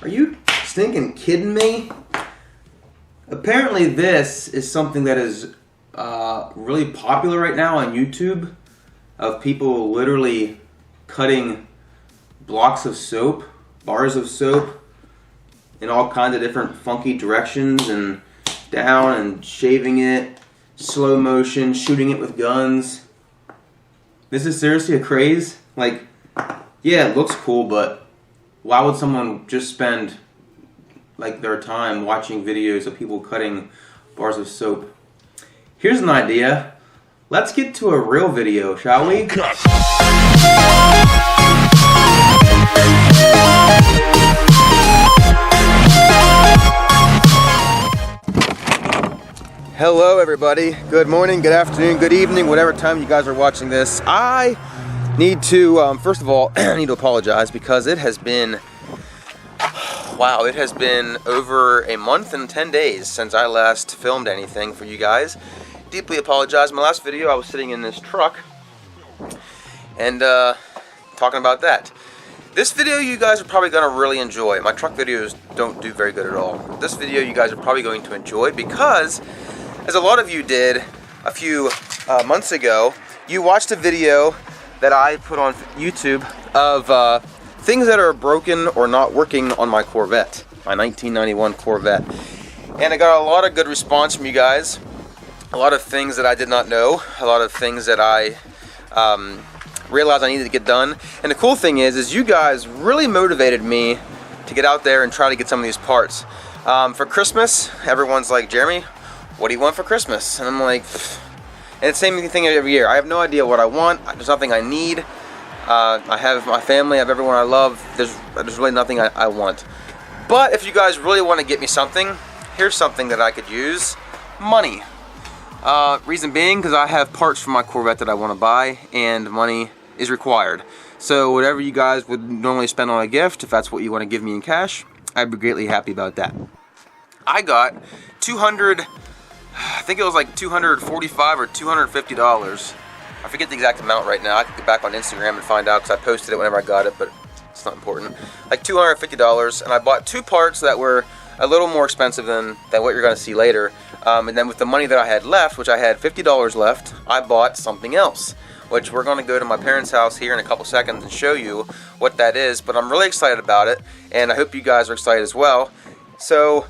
Are you stinking kidding me? Apparently this is something that is really popular right now on YouTube, of people literally cutting blocks of soap, bars of soap, in all kinds of different funky directions, and down and shaving it, slow motion, shooting it with guns. This is seriously a craze? Like, yeah, it looks cool, but why would someone just spend like their time watching videos of people cutting bars of soap? Here's an idea. Let's get to a real video, shall we? Hello everybody, good morning, good afternoon, good evening, whatever time you guys are watching this. I need to, first of all, I need to apologize because it has been, wow, it has been over a month and 10 days since I last filmed anything for you guys. Deeply apologize. My last video I was sitting in this truck and talking about that. This video you guys are probably going to really enjoy. My truck videos don't do very good at all. This video you guys are probably going to enjoy because, as a lot of you did a few months ago, you watched a video that I put on YouTube of things that are broken or not working on my Corvette, my 1991 Corvette. And I got a lot of good response from you guys. A lot of things that I did not know, a lot of things that I realized I needed to get done. And the cool thing is you guys really motivated me to get out there and try to get some of these parts. For Christmas, everyone's like, Jeremy, what do you want for Christmas? And I'm like, pfft. And it's the same thing every year. I have no idea what I want. There's nothing I need. I have my family, I have everyone I love. There's really nothing I want. But if you guys really want to get me something, here's something that I could use. Money. Reason being, because I have parts for my Corvette that I want to buy, and money is required. So whatever you guys would normally spend on a gift, if that's what you want to give me in cash, I'd be greatly happy about that. I got I think it was like $245 or $250. I forget the exact amount right now. I could get back on Instagram and find out because I posted it whenever I got it, but it's not important. Like $250, and I bought two parts that were a little more expensive than what you're going to see later. And then with the money that I had left, which I had $50 left, I bought something else, which we're going to go to my parents' house here in a couple seconds and show you what that is. But I'm really excited about it, and I hope you guys are excited as well. So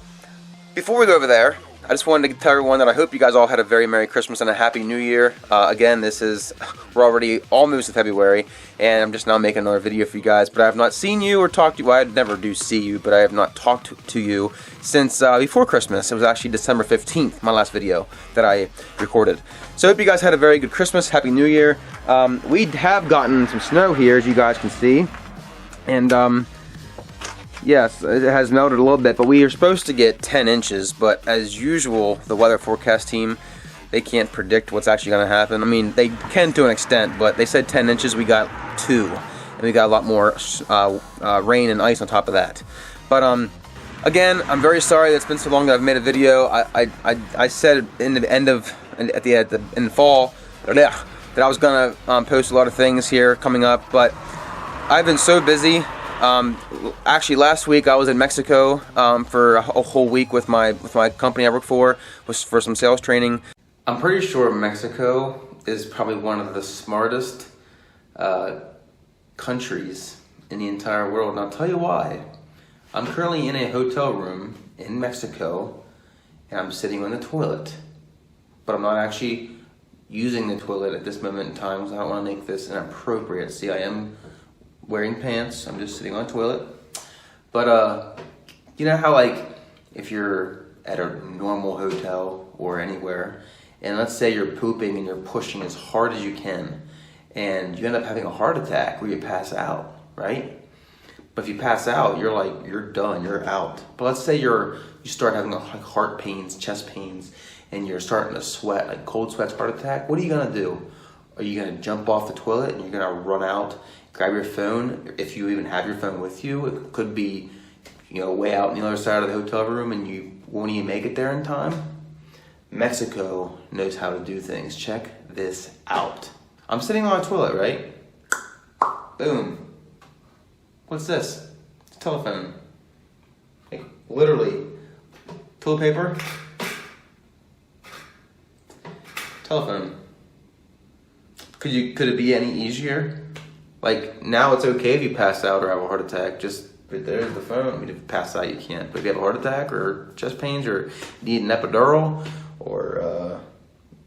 before we go over there, I just wanted to tell everyone that I hope you guys all had a very Merry Christmas and a Happy New Year. Again, we're already almost in February, and I'm just now making another video for you guys. But I have not seen you or talked to you. Well, I never do see you, but I have not talked to you since before Christmas. It was actually December 15th, my last video that I recorded. So I hope you guys had a very good Christmas, Happy New Year. We have gotten some snow here, as you guys can see. And yes, it has melted a little bit, but we are supposed to get 10 inches, but as usual, the weather forecast team, they can't predict what's actually going to happen. I mean, they can to an extent, but they said 10 inches, we got 2, and we got a lot more rain and ice on top of that. But again, I'm very sorry that it's been so long that I've made a video. I said in the fall that I was going to post a lot of things here coming up, but I've been so busy. Actually, last week I was in Mexico for a whole week with my company I work for, was for some sales training. I'm pretty sure Mexico is probably one of the smartest countries in the entire world, and I'll tell you why. I'm currently in a hotel room in Mexico, and I'm sitting on the toilet, but I'm not actually using the toilet at this moment in time, because I don't want to make this inappropriate. See, I am wearing pants, I'm just sitting on a toilet. But you know how, like, if you're at a normal hotel or anywhere, and let's say you're pooping and you're pushing as hard as you can, and you end up having a heart attack where you pass out, right? But if you pass out, you're done, you're out. But let's say you start having like heart pains, chest pains, and you're starting to sweat, like cold sweats, heart attack. What are you gonna do? Are you gonna jump off the toilet and you're gonna run out, grab your phone, if you even have your phone with you? It could be, way out on the other side of the hotel room, and you won't even make it there in time. Mexico knows how to do things. Check this out. I'm sitting on a toilet, right? Boom. What's this? It's a telephone. Literally. Toilet paper. Telephone. Could it be any easier? Like, now it's okay if you pass out or have a heart attack. Just, right there's the phone. I mean, if you pass out, you can't. But if you have a heart attack or chest pains or need an epidural or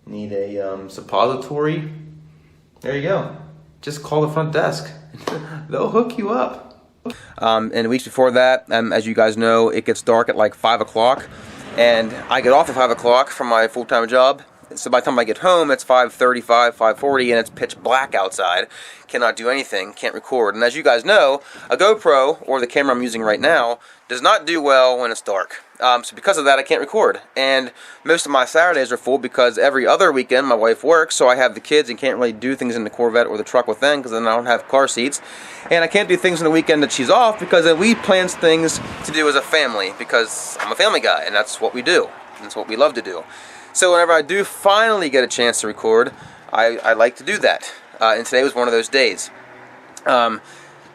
need a suppository, there you go. Just call the front desk. They'll hook you up. And the weeks before that, as you guys know, it gets dark at like 5 o'clock. And I get off at 5 o'clock from my full-time job. So by the time I get home, it's 5:35, 5:40, and it's pitch black outside. Cannot do anything, can't record. And as you guys know, a GoPro, or the camera I'm using right now, does not do well when it's dark. So because of that, I can't record. And most of my Saturdays are full because every other weekend my wife works, so I have the kids and can't really do things in the Corvette or the truck with them because then I don't have car seats. And I can't do things on the weekend that she's off because then we plan things to do as a family because I'm a family guy and that's what we do. That's what we love to do. So whenever I do finally get a chance to record, I like to do that. And today was one of those days.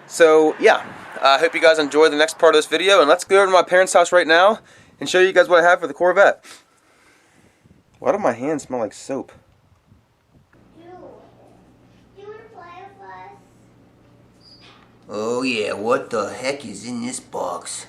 So yeah, I hope you guys enjoy the next part of this video. And let's go over to my parents' house right now and show you guys what I have for the Corvette. Why do my hands smell like soap? You want to play with us? Oh yeah, what the heck is in this box?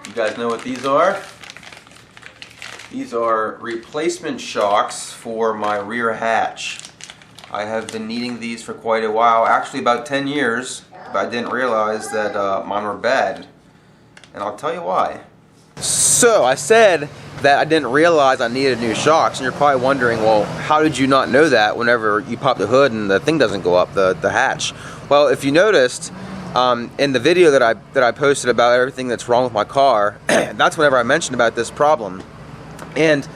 You guys know what these are? These are replacement shocks for my rear hatch. I have been needing these for quite a while, actually about 10 years, but I didn't realize that mine were bad. And I'll tell you why. So I said that I didn't realize I needed new shocks, and you're probably wondering, well, how did you not know that whenever you pop the hood and the thing doesn't go up, the hatch? Well, if you noticed, in the video that I posted about everything that's wrong with my car, that's whenever I mentioned about this problem. And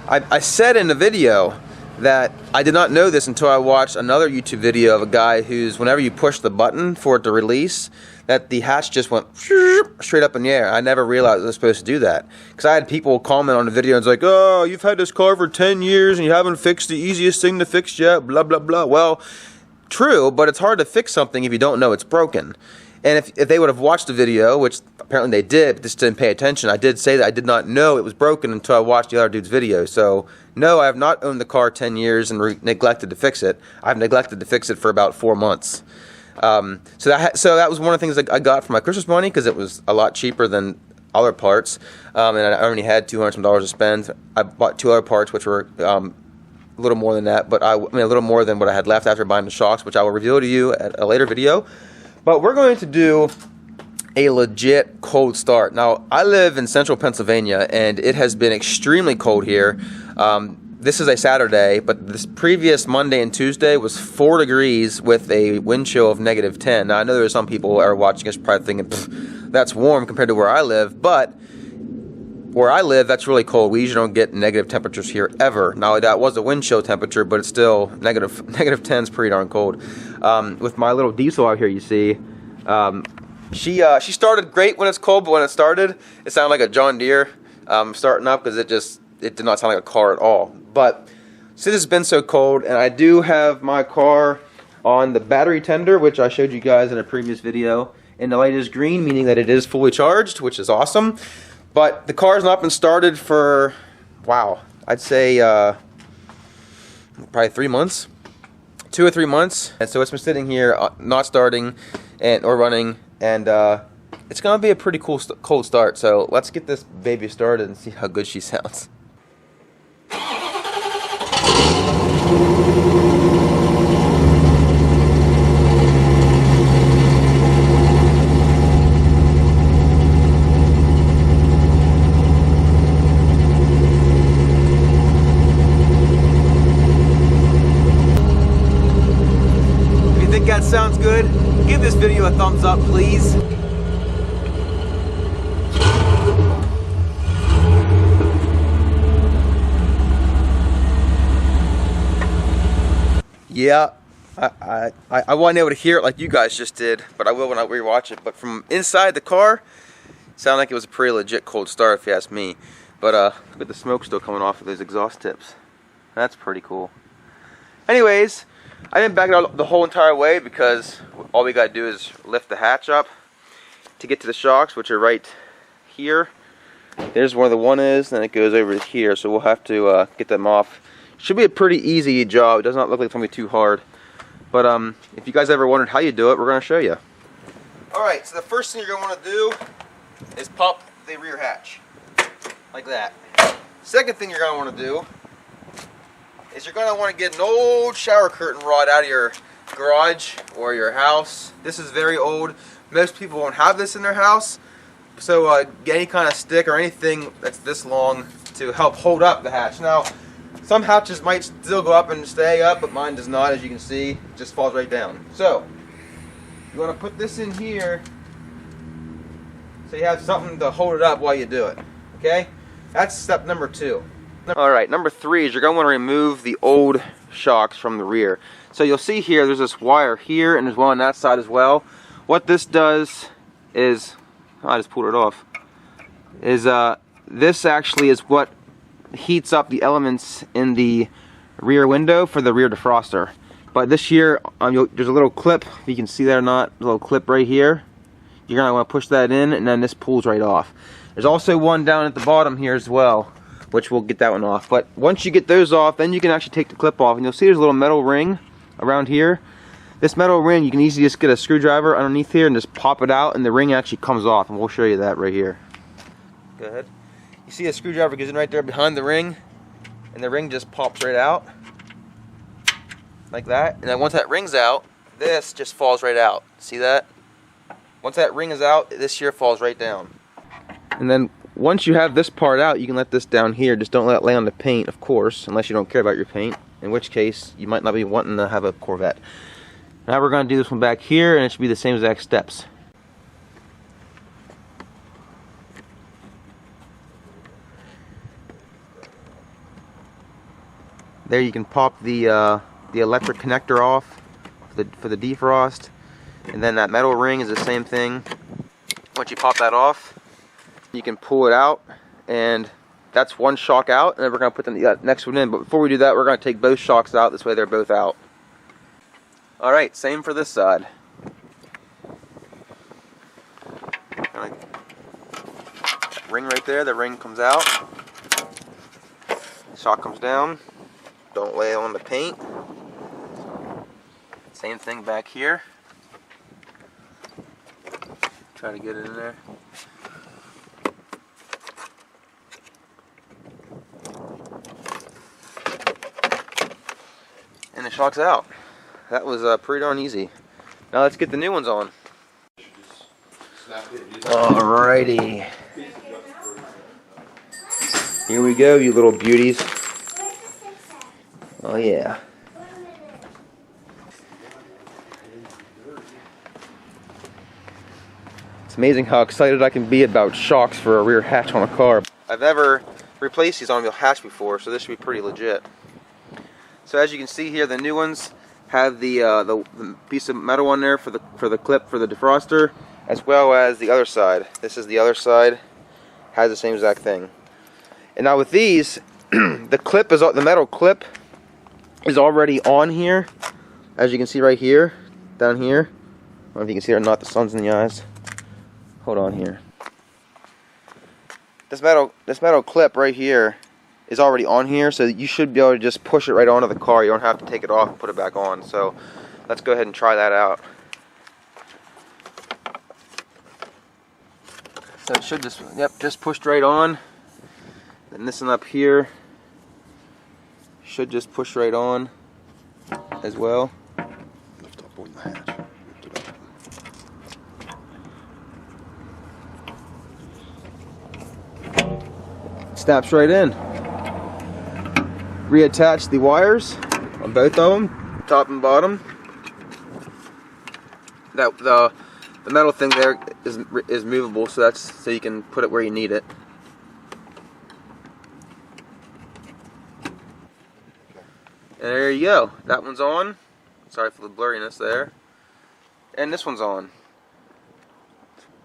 I said in the video that I did not know this until I watched another YouTube video of a guy who's, whenever you push the button for it to release, that the hatch just went straight up in the air. I never realized it was supposed to do that. Because I had people comment on the video and it's like, oh, you've had this car for 10 years and you haven't fixed the easiest thing to fix yet, blah, blah, blah. Well, true, but it's hard to fix something if you don't know it's broken. And if they would have watched the video, which apparently they did, but just didn't pay attention, I did say that I did not know it was broken until I watched the other dude's video. So, no, I have not owned the car 10 years and neglected to fix it. I've neglected to fix it for about 4 months. So that was one of the things that I got for my Christmas money because it was a lot cheaper than other parts. And I only had $200 some to spend. I bought 2 other parts, which were a little more than that, but I mean a little more than what I had left after buying the shocks, which I will reveal to you at a later video. But we're going to do a legit cold start. Now, I live in central Pennsylvania, and it has been extremely cold here. This is a Saturday, but this previous Monday and Tuesday was 4 degrees with a wind chill of -10. Now, I know there's some people that are watching this probably thinking, that's warm compared to where I live, but where I live, that's really cold. We usually don't get negative temperatures here ever. Now, that was a wind chill temperature, but it's still negative 10 is pretty darn cold. With my little diesel out here, you see, she started great when it's cold, but when it started, it sounded like a John Deere starting up because it did not sound like a car at all. But since it's been so cold, and I do have my car on the battery tender, which I showed you guys in a previous video, and the light is green, meaning that it is fully charged, which is awesome. But the car's not been started for, wow, I'd say probably 3 months, 2 or 3 months. And so it's been sitting here not starting or running, and it's going to be a pretty cold start. So let's get this baby started and see how good she sounds. That sounds good. Give this video a thumbs up, please. Yeah, I wasn't able to hear it like you guys just did, but I will when I rewatch it. But from inside the car, it sounded like it was a pretty legit cold start if you ask me. But look at the smoke still coming off of those exhaust tips. That's pretty cool. Anyways, I didn't back it out the whole entire way because all we got to do is lift the hatch up to get to the shocks, which are right here. There's where the one is, then it goes over here, so we'll have to get them off. Should be a pretty easy job. It does not look like it's going to be too hard. But if you guys ever wondered how you do it, we're going to show you. Alright, so the first thing you're going to want to do is pop the rear hatch. Like that. Second thing you're going to want to do is you're going to want to get an old shower curtain rod out of your garage or your house. This is very old. Most people won't have this in their house. So get any kind of stick or anything that's this long to help hold up the hatch. Now, some hatches might still go up and stay up, but mine does not, as you can see. It just falls right down. So, you want to put this in here so you have something to hold it up while you do it. Okay? That's step number 2. Alright, number 3 is you're going to want to remove the old shocks from the rear. So you'll see here, there's this wire here, and there's one on that side as well. What this does is, I just pulled it off, is this actually is what heats up the elements in the rear window for the rear defroster. But this here, there's a little clip, if you can see that or not, a little clip right here. You're going to want to push that in, and then this pulls right off. There's also one down at the bottom here as well, which we'll get that one off. But once you get those off, then you can actually take the clip off, and you'll see there's a little metal ring around here. This metal ring, you can easily just get a screwdriver underneath here and just pop it out, and the ring actually comes off, and we'll show you that right here. Go ahead. You see a screwdriver goes in right there behind the ring, and the ring just pops right out, like that. And then once that ring's out, this just falls right out. See that? Once that ring is out, this here falls right down. And then once you have this part out, you can let this down here. Just don't let it lay on the paint, of course, unless you don't care about your paint, in which case you might not be wanting to have a Corvette. Now we're going to do this one back here, and it should be the same exact steps. There you can pop the electric connector off for the defrost, and then that metal ring is the same thing. Once you pop that off, you can pull it out, and that's one shock out, and then we're going to put the next one in. But before we do that, we're going to take both shocks out. This way they're both out. Alright, same for this side. Ring right there, the ring comes out. Shock comes down. Don't lay it on the paint. Same thing back here. Try to get it in there. And the shock's out. That was pretty darn easy. Now let's get the new ones on. Alrighty. Here we go, you little beauties. Oh yeah. It's amazing how excited I can be about shocks for a rear hatch on a car. I've never replaced these on a hatch before, so this should be pretty legit. So as you can see here, the new ones have the piece of metal on there for the clip for the defroster, as well as the other side. This is the other side, has the same exact thing. And now with these, the metal clip is already on here, as you can see right here, down here. I don't know if you can see it or not. The sun's in the eyes. Hold on here. This metal clip right here is already on here, so you should be able to just push it right onto the car. You don't have to take it off and put it back on. So let's go ahead and try that out. So it should just pushed right on. And this one up here should just push right on as well. Lift up on the hatch. Lift it up. Snaps right in. Reattach the wires on both of them, top and bottom. That the metal thing there is movable, so you can put it where you need it. And there you go. That one's on. Sorry for the blurriness there. And this one's on.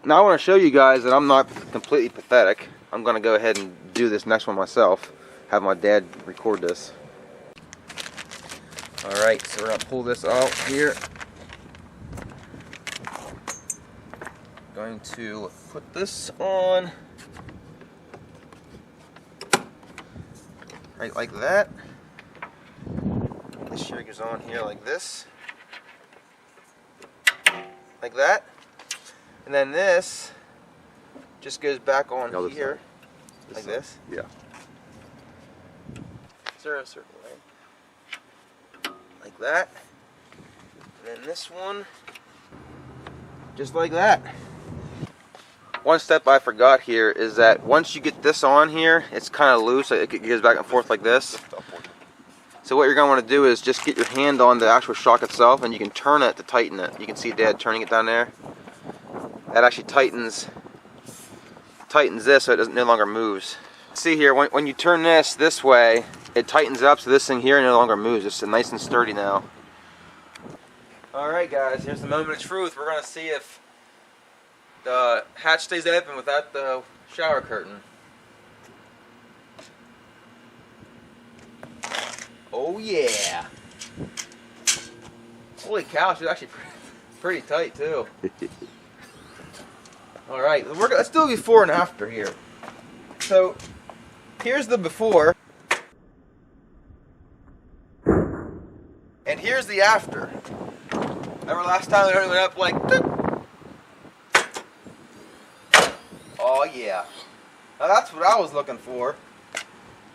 Now I want to show you guys that I'm not completely pathetic. I'm going to go ahead and do this next one myself. Have my dad record this. Alright, so we're going to pull this out here. Going to put this on. Right like that. This here goes on here like this. Like that. And then this just goes back on here. Like this. Yeah. Is there a certain way? Like that. And then this one, just like that. One step I forgot here is that once you get this on here, it's kind of loose. It goes back and forth like this. So what you're going to want to do is just get your hand on the actual shock itself, and you can turn it to tighten it. You can see Dad turning it down there. That actually tightens this so it no longer moves. See here, when you turn this way, it tightens up, so this thing here no longer moves. It's nice and sturdy now. Alright guys, here's the moment of truth. We're going to see if the hatch stays open without the shower curtain. Oh yeah! Holy cow, she's actually pretty tight too. Alright, let's do a before and after here. So, here's the before. And here's the after. Remember last time it only went up like... Oh yeah. Now that's what I was looking for.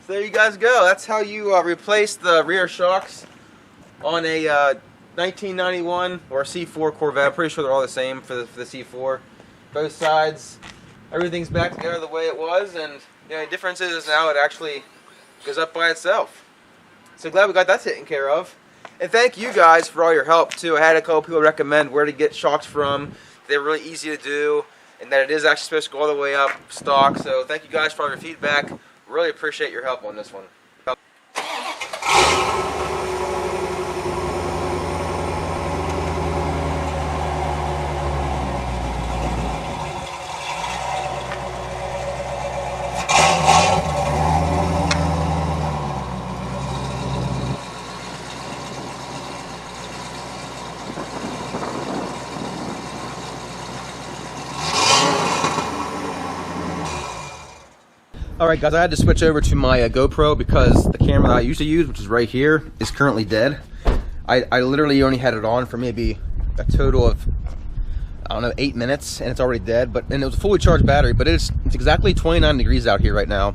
So there you guys go. That's how you replace the rear shocks on a 1991 or C4 Corvette. I'm pretty sure they're all the same for the C4. Both sides, everything's back together the way it was, and the difference is now it actually goes up by itself. So glad we got that taken care of. And thank you guys for all your help too. I had a couple people recommend where to get shocks from. They're really easy to do, and that it is actually supposed to go all the way up stock. So thank you guys for all your feedback. Really appreciate your help on this one. Alright guys, I had to switch over to my GoPro because the camera that I used to use, which is right here, is currently dead. I literally only had it on for maybe a total of, I don't know, 8 minutes, and it's already dead. And it was a fully charged battery, but it's exactly 29 degrees out here right now.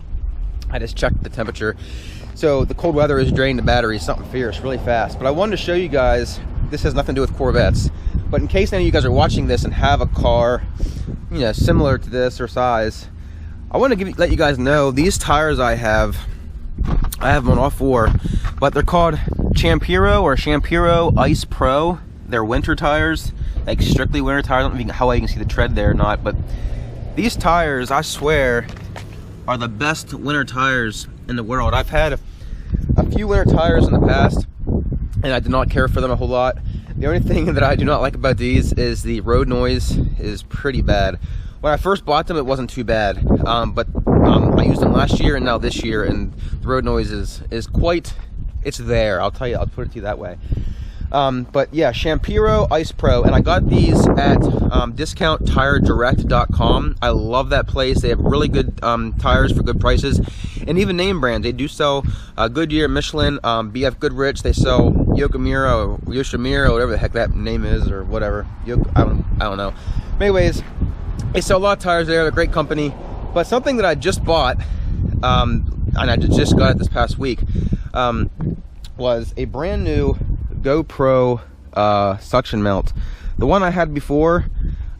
I just checked the temperature. So the cold weather is draining the battery, something fierce, really fast. But I wanted to show you guys, this has nothing to do with Corvettes, but in case any of you guys are watching this and have a car, similar to this or size, I want to let you guys know these tires I have them on all four, but they're called Champiro Ice Pro. They're winter tires, like strictly winter tires. I don't know how well you can see the tread there or not, but these tires, I swear, are the best winter tires in the world. I've had a few winter tires in the past, and I did not care for them a whole lot. The only thing that I do not like about these is the road noise is pretty bad. When I first bought them, it wasn't too bad, but I used them last year and now this year, and the road noise is quite, it's there. I'll tell you, I'll put it to you that way. But yeah, Champiro Ice Pro, and I got these at discounttiredirect.com. I love that place. They have really good tires for good prices, and even name brands. They do sell Goodyear, Michelin, BF Goodrich. They sell Yoshimura, whatever the heck that name is, or whatever. I don't know. But anyways, they sell a lot of tires there. They're a great company. But something that I just bought, and I just got it this past week, was a brand new GoPro suction mount. The one I had before,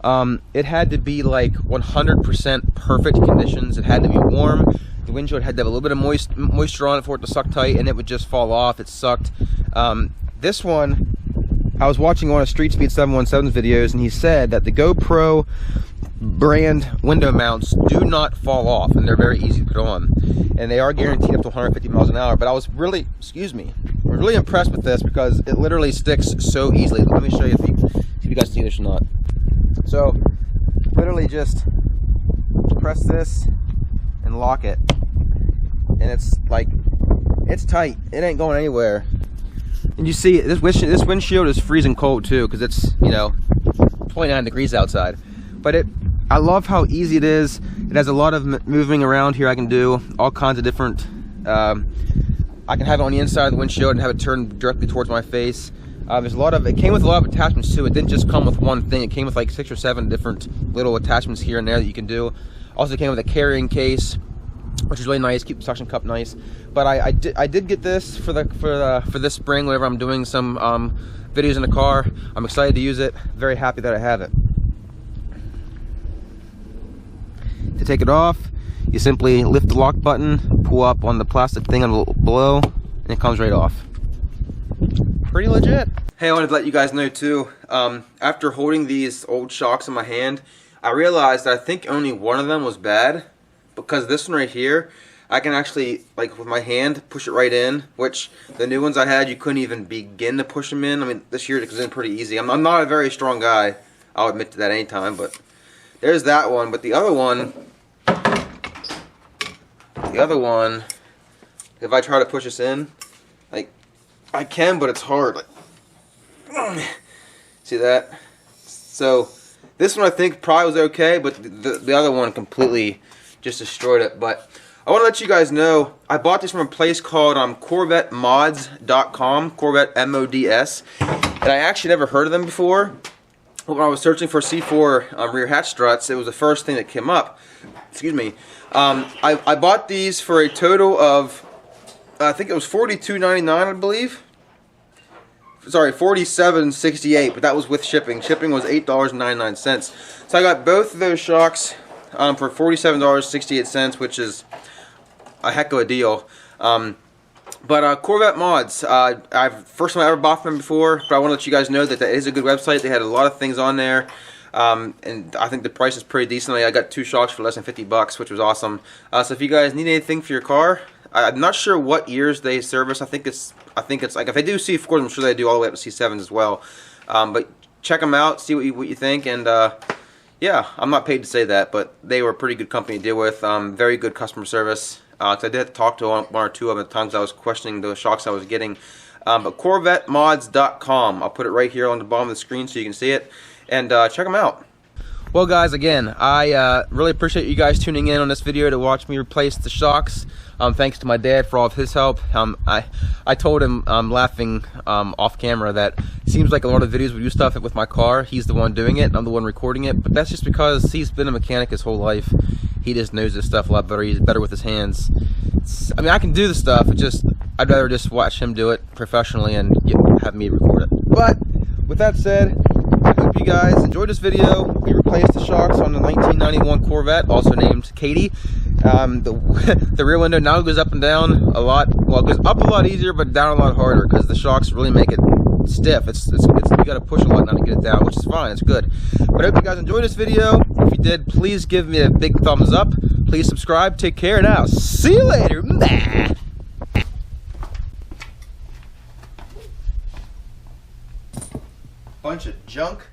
it had to be like 100% perfect conditions. It had to be warm. The windshield had to have a little bit of moisture on it for it to suck tight, and it would just fall off. It sucked. This one, I was watching one of Street Speed 717's videos, and he said that the GoPro brand window mounts do not fall off, and they're very easy to put on, and they are guaranteed up to 150 miles an hour. But I was really, excuse me, we're was really impressed with this because it literally sticks so easily. Let me show you if you guys see this or not. So, literally just press this and lock it. And it's like, it's tight. It ain't going anywhere. And you see, this windshield is freezing cold too because it's, you know, 29 degrees outside. But I love how easy it is. It has a lot of moving around here I can do. All kinds of different, I can have it on the inside of the windshield and have it turn directly towards my face. It came with a lot of attachments too. It didn't just come with one thing. It came with like 6 or 7 different little attachments here and there that you can do. Also came with a carrying case, which is really nice. Keep the suction cup nice. But I did get this for this spring whenever I'm doing some videos in the car. I'm excited to use it. Very happy that I have it. To take it off, you simply lift the lock button, pull up on the plastic thing below, and it comes right off. Pretty legit. Hey, I wanted to let you guys know too, after holding these old shocks in my hand, I realized that I think only one of them was bad, because this one right here, I can actually, like with my hand, push it right in, which the new ones I had, you couldn't even begin to push them in. I mean, this year it was in pretty easy. I'm not a very strong guy, I'll admit to that anytime, but there's that one. But the other one, if I try to push this in, like, I can, but it's hard. Like, see that? So this one I think probably was okay, but the other one completely just destroyed it. But I want to let you guys know, I bought this from a place called CorvetteMods.com, Corvette M-O-D-S, and I actually never heard of them before. But when I was searching for C4 rear hatch struts, it was the first thing that came up. Excuse me. I bought these for a total of, I think it was $42.99, I believe. Sorry, $47.68, but that was with shipping. Shipping was $8.99. So I got both of those shocks for $47.68, which is a heck of a deal. But Corvette Mods, first time I ever bought from them before, but I want to let you guys know that that is a good website. They had a lot of things on there. And I think the price is pretty decent. I got 2 shocks for less than $50, which was awesome. So if you guys need anything for your car, I'm not sure what years they service. I think it's like, if they do C4s, I'm sure they do all the way up to C7s as well. But check them out, see what you think, and yeah, I'm not paid to say that, but they were a pretty good company to deal with. Very good customer service. I did have to talk to one or two of them at times I was questioning the shocks I was getting. But CorvetteMods.com. I'll put it right here on the bottom of the screen so you can see it. And check them out. Well guys, again, I really appreciate you guys tuning in on this video to watch me replace the shocks. Thanks to my dad for all of his help. I told him, laughing off camera, that it seems like a lot of videos we do stuff with my car, he's the one doing it and I'm the one recording it, but that's just because he's been a mechanic his whole life. He just knows this stuff a lot better. He's better with his hands. I mean, I can do the stuff, I'd rather just watch him do it professionally and have me record it. But with that said, I hope you guys enjoyed this video. We replaced the shocks on the 1991 Corvette, also named Katie. The rear window now goes up and down a lot. Well, it goes up a lot easier, but down a lot harder because the shocks really make it stiff. You got to push a lot now to get it down, which is fine. It's good. But I hope you guys enjoyed this video. If you did, please give me a big thumbs up. Please subscribe. Take care, and I'll see you later. Bye. Bunch of junk.